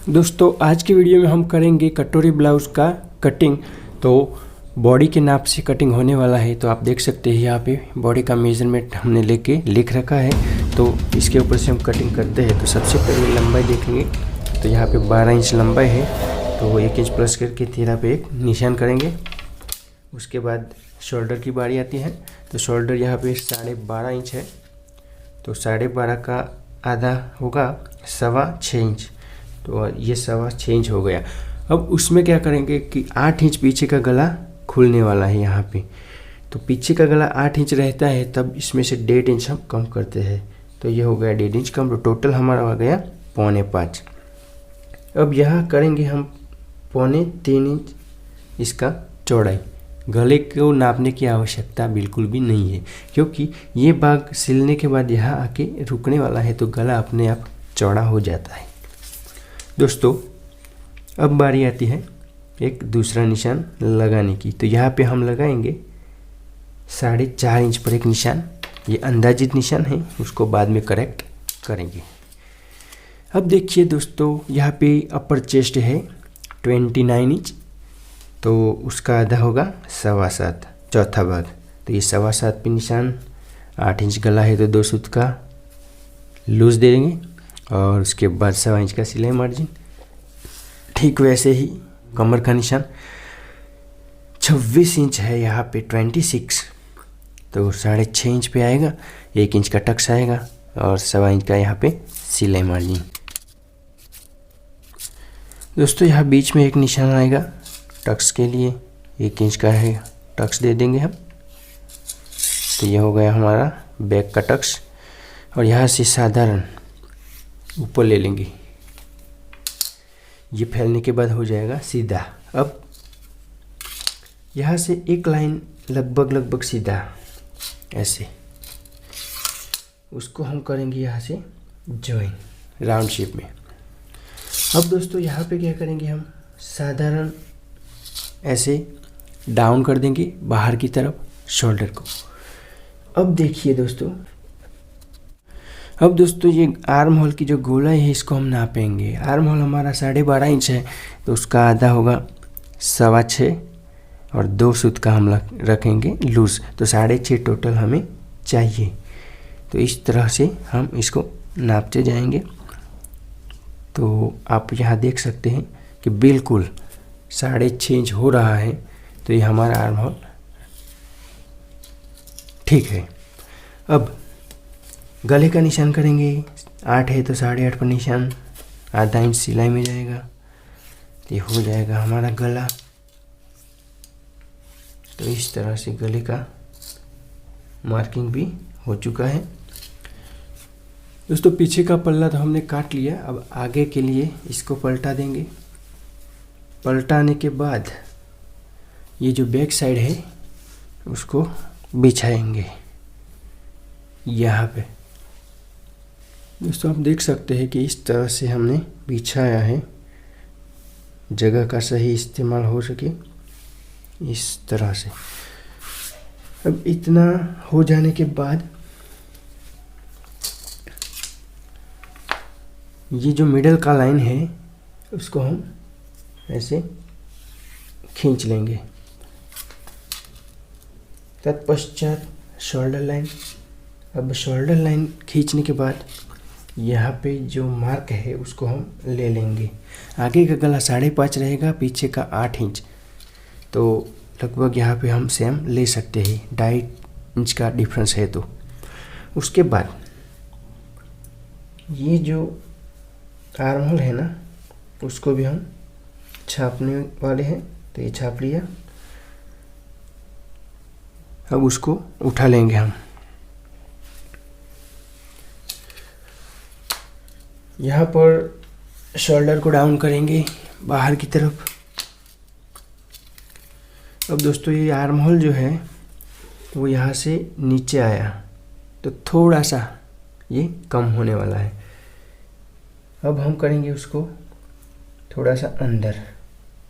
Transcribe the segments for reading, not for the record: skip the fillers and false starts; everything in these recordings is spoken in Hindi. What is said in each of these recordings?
दोस्तों आज की वीडियो में हम करेंगे कटोरी ब्लाउज़ का कटिंग। तो बॉडी के नाप से कटिंग होने वाला है। तो आप देख सकते हैं यहाँ पे बॉडी का मेजरमेंट हमने लेके लिख रखा है। तो इसके ऊपर से हम कटिंग करते हैं। तो सबसे पहले लंबाई देखेंगे। तो यहाँ पे 12 इंच लंबाई है, तो 1 इंच प्लस करके 13 पे एक निशान करेंगे। उसके बाद शोल्डर की बारी आती है। तो शोल्डर यहाँ पे 12.5 इंच है, तो 12.5 का आधा होगा 6.25 इंच। तो ये 6.25 इंच हो गया। अब उसमें क्या करेंगे कि 8 इंच पीछे का गला खुलने वाला है यहाँ पे। तो पीछे का गला 8 इंच रहता है, तब इसमें से 1.5 इंच हम कम करते हैं। तो ये हो गया 1.5 इंच कम। तो टोटल हमारा आ गया 4.25। अब यहाँ करेंगे हम 3.25 इंच इसका चौड़ाई। गले को नापने की आवश्यकता बिल्कुल भी नहीं है, क्योंकि ये भाग सिलने के बाद यहाँ आके रुकने वाला है, तो गला अपने आप चौड़ा हो जाता है। दोस्तों अब बारी आती है एक दूसरा निशान लगाने की। तो यहाँ पे हम लगाएंगे 4.5 इंच पर एक निशान। ये अंदाजित निशान है, उसको बाद में करेक्ट करेंगे। अब देखिए दोस्तों, यहाँ पे अपर चेस्ट है 29 इंच, तो उसका आधा होगा 7.25, चौथा भाग। तो ये 7.25 पे निशान, 8 इंच गला है तो 2 सूत का लूज दे देंगे, और उसके बाद 1.25 इंच का सिलाई मार्जिन। ठीक वैसे ही कमर का निशान 26 इंच है, यहाँ पे 26, तो 6.5 इंच पे आएगा। 1 इंच का टक्स आएगा और 1.25 इंच का यहाँ पे सिलाई मार्जिन। दोस्तों यहाँ बीच में एक निशान आएगा टक्स के लिए, 1 इंच का है, टक्स दे देंगे हम। तो ये हो गया हमारा बैक का टक्स। और यहाँ से साधारण ऊपर ले लेंगे, ये फैलने के बाद हो जाएगा सीधा। अब यहाँ से एक लाइन लगभग सीधा ऐसे, उसको हम करेंगे यहाँ से जॉइन राउंड शेप में। अब दोस्तों यहाँ पे क्या करेंगे, हम साधारण ऐसे डाउन कर देंगे बाहर की तरफ शोल्डर को। अब देखिए दोस्तों, ये आर्म होल की जो गोलाई है इसको हम नापेंगे। आर्म होल हमारा 12.5 इंच है, तो उसका आधा होगा 6.25, और 2 सूत का हम रखेंगे लूज। तो 6.5 टोटल हमें चाहिए। तो इस तरह से हम इसको नापते जाएंगे। तो आप यहाँ देख सकते हैं कि बिल्कुल 6.5 इंच हो रहा है। तो ये हमारा आर्म होल ठीक है। अब गले का निशान करेंगे। 8 है तो 8.5 पर निशान, आधा इंच सिलाई में जाएगा, तो ये हो जाएगा हमारा गला। तो इस तरह से गले का मार्किंग भी हो चुका है। दोस्तों पीछे का पल्ला तो हमने काट लिया। अब आगे के लिए इसको पलटा देंगे। पलटाने के बाद ये जो बैक साइड है उसको बिछाएंगे यहाँ पे। दोस्तों आप देख सकते हैं कि इस तरह से हमने बिछाया है, जगह का सही इस्तेमाल हो सके इस तरह से। अब इतना हो जाने के बाद ये जो मिडल का लाइन है उसको हम ऐसे खींच लेंगे। तत्पश्चात शोल्डर लाइन। अब शोल्डर लाइन खींचने के बाद यहाँ पे जो मार्क है उसको हम ले लेंगे। आगे का गला 5.5 रहेगा, पीछे का 8 इंच, तो लगभग यहाँ पे हम सेम ले सकते हैं। 2.5 इंच का डिफरेंस है। तो उसके बाद ये जो आर्म होल है ना, उसको भी हम छापने वाले हैं। तो ये छाप लिया। अब उसको उठा लेंगे हम। यहाँ पर शोल्डर को डाउन करेंगे बाहर की तरफ। अब दोस्तों ये आर्म होल जो है वो यहाँ से नीचे आया, तो थोड़ा सा ये कम होने वाला है। अब हम करेंगे उसको थोड़ा सा अंदर,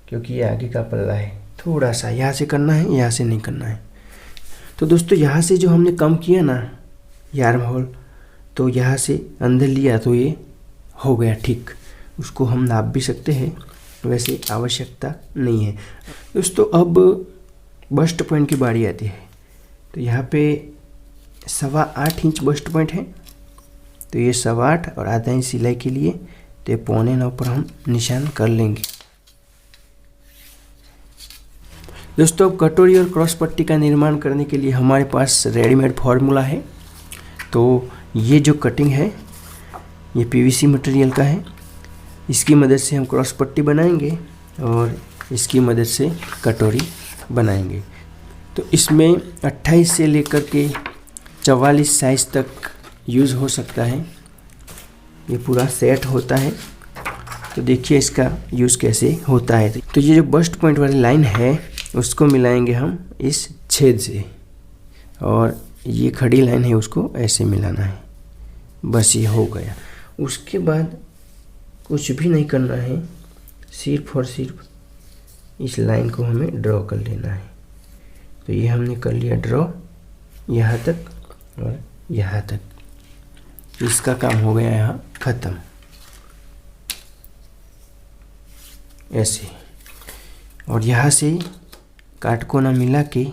क्योंकि ये आगे का पल्ला है। थोड़ा सा यहाँ से करना है, यहाँ से नहीं करना है। तो दोस्तों यहाँ से जो हमने कम किया ना ये आर्म होल, तो यहाँ से अंदर लिया तो ये हो गया ठीक। उसको हम नाप भी सकते हैं, वैसे आवश्यकता नहीं है। दोस्तों अब बस्ट पॉइंट की बारी आती है। तो यहाँ पे 8.25 इंच बस्ट पॉइंट है, तो ये 8.25 और आधा इंच सिलाई के लिए, तो 8.25 पर हम निशान कर लेंगे। दोस्तों अब कटोरी और क्रॉस पट्टी का निर्माण करने के लिए हमारे पास रेडीमेड फार्मूला है। तो ये जो कटिंग है ये पीवीसी मटेरियल का है, इसकी मदद से हम क्रॉस पट्टी बनाएंगे और इसकी मदद से कटोरी बनाएंगे। तो इसमें 28 से लेकर के 44 साइज तक यूज़ हो सकता है, ये पूरा सेट होता है। तो देखिए इसका यूज़ कैसे होता है। तो ये जो बस्ट पॉइंट वाली लाइन है उसको मिलाएंगे हम इस छेद से, और ये खड़ी लाइन है उसको ऐसे मिलाना है, बस ये हो गया। उसके बाद कुछ भी नहीं करना है, सिर्फ और सिर्फ इस लाइन को हमें ड्रॉ कर लेना है। तो ये हमने कर लिया ड्रॉ यहाँ तक और यहाँ तक, इसका काम हो गया यहाँ ख़त्म। ऐसे, और यहाँ से काटकोना मिला के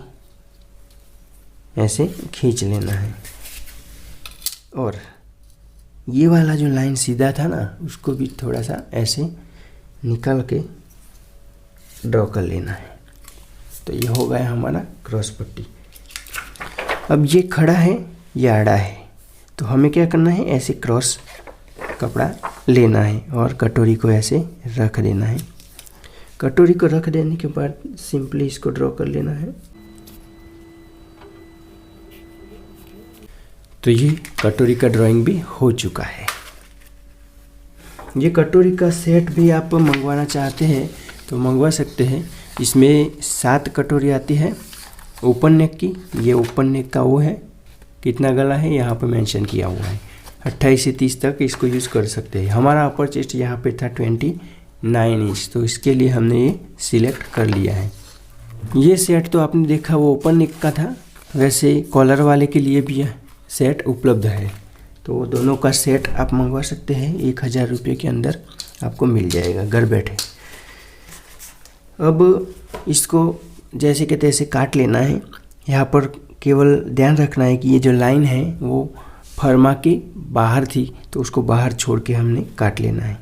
ऐसे खींच लेना है, और ये वाला जो लाइन सीधा था ना उसको भी थोड़ा सा ऐसे निकाल के ड्रॉ कर लेना है। तो ये हो गया हमारा क्रॉस पट्टी। अब ये खड़ा है, ये आड़ा है, तो हमें क्या करना है, ऐसे क्रॉस कपड़ा लेना है और कटोरी को ऐसे रख देना है। कटोरी को रख देने के बाद सिंपली इसको ड्रॉ कर लेना है। तो ये कटोरी का ड्राइंग भी हो चुका है। ये कटोरी का सेट भी आप मंगवाना चाहते हैं तो मंगवा सकते हैं। इसमें 7 कटोरी आती है ओपन नेक की। ये ओपन नेक का वो है, कितना गला है यहाँ पर मेंशन किया हुआ है, 28 से 30 तक इसको यूज़ कर सकते हैं। हमारा अपर चेस्ट यहाँ पे था 29 इंच, तो इसके लिए हमने ये सिलेक्ट कर लिया है। ये सेट तो आपने देखा वो ओपन नेक का था, वैसे कॉलर वाले के लिए भी सेट उपलब्ध है। तो दोनों का सेट आप मंगवा सकते हैं, 1000 रुपये के अंदर आपको मिल जाएगा घर बैठे। अब इसको जैसे कि तैसे काट लेना है। यहाँ पर केवल ध्यान रखना है कि ये जो लाइन है वो फरमा के बाहर थी, तो उसको बाहर छोड़ के हमने काट लेना है।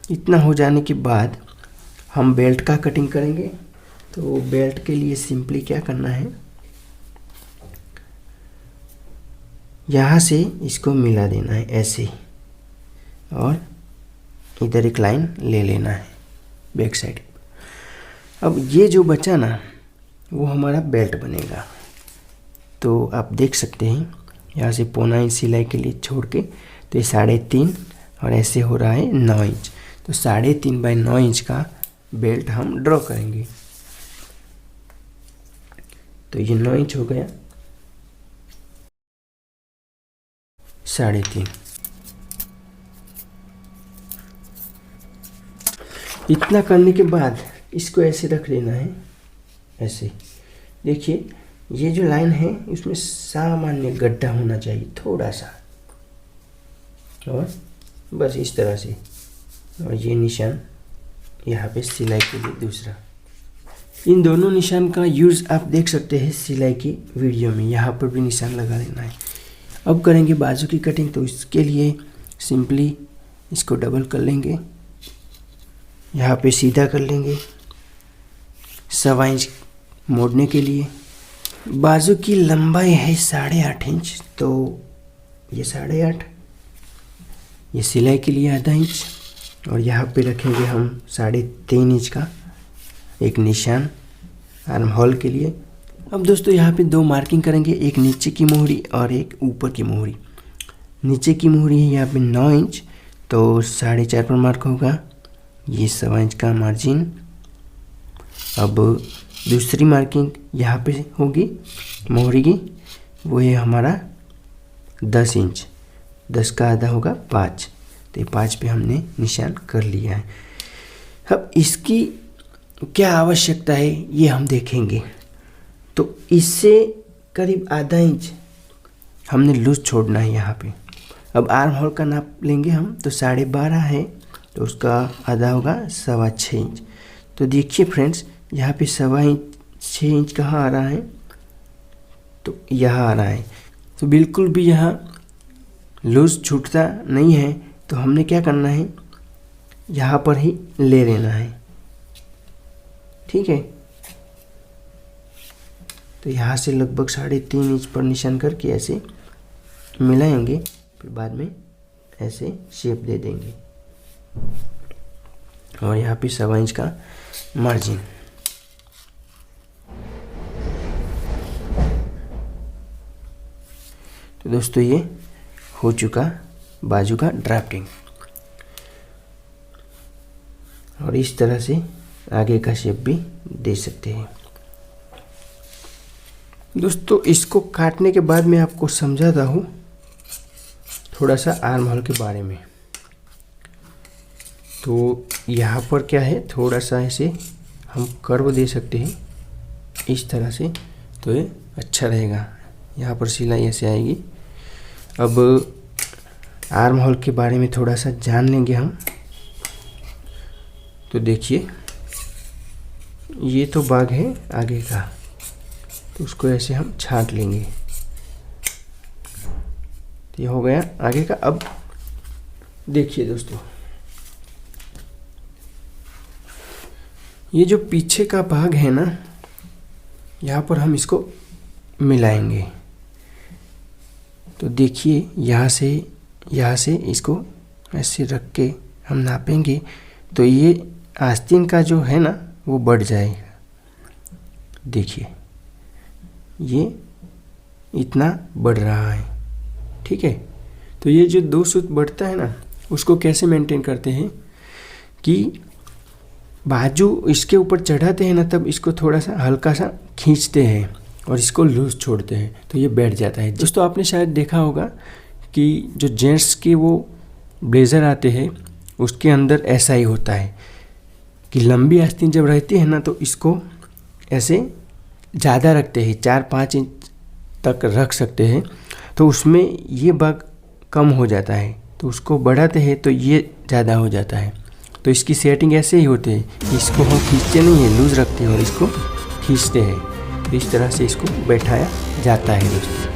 इतना हो जाने के बाद हम बेल्ट का कटिंग करेंगे। तो बेल्ट के लिए सिंपली क्या करना है, यहाँ से इसको मिला देना है ऐसे, और इधर एक लाइन ले लेना है बैक साइड। अब ये जो बचा ना वो हमारा बेल्ट बनेगा। तो आप देख सकते हैं यहाँ से 1.25 इंच सिलाई के लिए छोड़ के, तो ये 3.5 और ऐसे हो रहा है 9 इंच। तो 3.5 बाय 9 इंच का बेल्ट हम ड्रॉ करेंगे। तो ये 9 इंच हो गया, 3.5। इतना करने के बाद इसको ऐसे रख लेना है, ऐसे। देखिए ये जो लाइन है उसमें सामान्य गड्ढा होना चाहिए थोड़ा सा, और बस इस तरह से। और ये निशान यहाँ पे सिलाई के लिए दूसरा। इन दोनों निशान का यूज़ आप देख सकते हैं सिलाई की वीडियो में, यहाँ पर भी निशान लगा लेना है। अब करेंगे बाजू की कटिंग। तो इसके लिए सिंपली इसको डबल कर लेंगे, यहाँ पे सीधा कर लेंगे 1.25 इंच मोड़ने के लिए। बाजू की लंबाई है 8.5 इंच, तो ये 8.5, ये सिलाई के लिए आधा इंच, और यहाँ पे रखेंगे हम 3.5 इंच का एक निशान आर्म होल के लिए। अब दोस्तों यहाँ पे 2 मार्किंग करेंगे, एक नीचे की मोहरी और एक ऊपर की मोहरी। नीचे की मोहरी है यहाँ पे 9 इंच, तो 4.5 पर मार्क होगा, ये 1.25 इंच का मार्जिन। अब दूसरी मार्किंग यहाँ पे होगी मोहरी की, वो है हमारा 10 इंच, 10 का आधा होगा 5, तो ये 5 पे हमने निशान कर लिया है। अब इसकी क्या आवश्यकता है ये हम देखेंगे। तो इससे करीब आधा इंच हमने लूज छोड़ना है यहाँ पे। अब आर्म होल का नाप लेंगे हम, तो 12.5 है तो उसका आधा होगा 6.25 इंच। तो देखिए फ्रेंड्स, यहाँ पे 6.25 इंच कहाँ आ रहा है, तो यहाँ आ रहा है। तो बिल्कुल भी यहाँ लूज छूटता नहीं है, तो हमने क्या करना है, यहाँ पर ही ले लेना है। ठीक है, तो यहाँ से लगभग 3.5 इंच पर निशान करके ऐसे मिलाएंगे, फिर बाद में ऐसे शेप दे देंगे। और यहाँ पे 1.25 इंच का मार्जिन। तो दोस्तों ये हो चुका बाजू का ड्राफ्टिंग। और इस तरह से आगे का शेप भी दे सकते हैं। दोस्तों इसको काटने के बाद मैं आपको समझाता हूँ थोड़ा सा आर्म होल के बारे में। तो यहाँ पर क्या है, थोड़ा सा ऐसे हम कर्व दे सकते हैं इस तरह से, तो ये अच्छा रहेगा। यहाँ पर सिलाई ऐसे आएगी। अब आर्म होल के बारे में थोड़ा सा जान लेंगे हम। तो देखिए ये तो भाग है आगे का, तो उसको ऐसे हम छांट लेंगे। तो ये हो गया आगे का। अब देखिए दोस्तों, ये जो पीछे का भाग है ना, यहाँ पर हम इसको मिलाएंगे। तो देखिए यहाँ से इसको ऐसे रख के हम नापेंगे, तो ये आस्तीन का जो है ना वो बढ़ जाएगा। देखिए ये इतना बढ़ रहा है। ठीक है, तो ये जो 2 सूत बढ़ता है ना, उसको कैसे मेंटेन करते हैं कि बाजू इसके ऊपर चढ़ाते हैं ना, तब इसको थोड़ा सा हल्का सा खींचते हैं और इसको लूज छोड़ते हैं, तो ये बैठ जाता है। दोस्तों आपने शायद देखा होगा कि जो जेंट्स के वो ब्लेज़र आते हैं उसके अंदर ऐसा ही होता है कि लंबी आस्तीन जब रहती है ना, तो इसको ऐसे ज़्यादा रखते हैं, 4-5 इंच तक रख सकते हैं। तो उसमें ये भाग कम हो जाता है, तो उसको बढ़ाते हैं तो ये ज़्यादा हो जाता है। तो इसकी सेटिंग ऐसे ही होती है, इसको हम खींचते नहीं हैं, लूज़ रखते हैं और इसको खींचते हैं। तो इस तरह से इसको बैठाया जाता है दोस्तों।